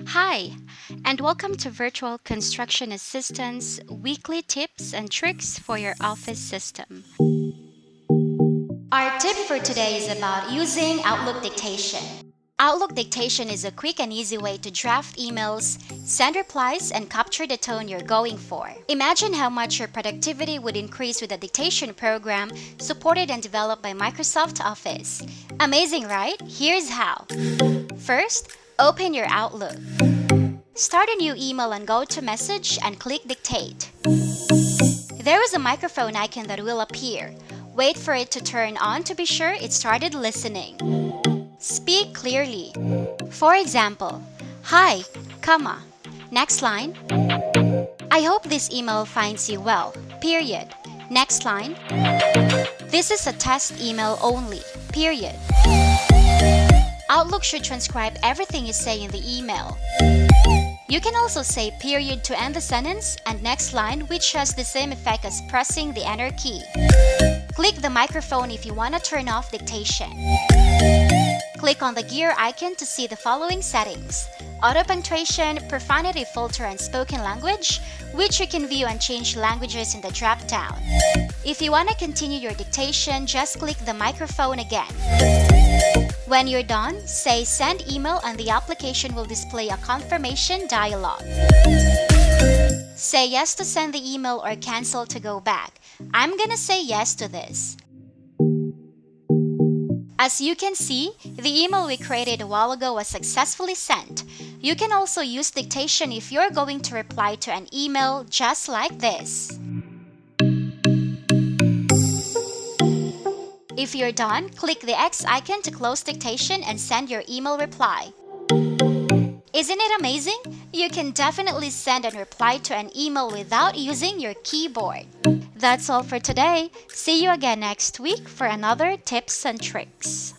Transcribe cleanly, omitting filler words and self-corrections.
Hi, and welcome to Virtual Construction Assistant's weekly tips and tricks for your office system. Our tip for today is about using Outlook Dictation. Outlook Dictation is a quick and easy way to draft emails, send replies, and capture the tone you're going for. Imagine how much your productivity would increase with a dictation program supported and developed by Microsoft Office. Amazing, right? Here's how. First, open your Outlook. Start a new email and go to Message and click Dictate. There is a microphone icon that will appear. Wait for it to turn on to be sure it started listening. Speak clearly. For example, hi, comma. Next line. I hope this email finds you well, period. Next line. This is a test email only, period. Outlook should transcribe everything you say in the email. You can also say period to end the sentence and next line, which has the same effect as pressing the enter key. Click the microphone if you want to turn off dictation. Click on the gear icon to see the following settings: auto punctuation, profanity filter, and spoken language, which you can view and change languages in the drop-down. If you want to continue your dictation, just click the microphone again. When you're done, say send email and the application will display a confirmation dialog. Say yes to send the email or cancel to go back. I'm gonna say yes to this. As you can see, the email we created a while ago was successfully sent. You can also use dictation if you're going to reply to an email just like this. If you're done, click the X icon to close dictation and send your email reply. Isn't it amazing? You can definitely send and reply to an email without using your keyboard. That's all for today. See you again next week for another tips and tricks.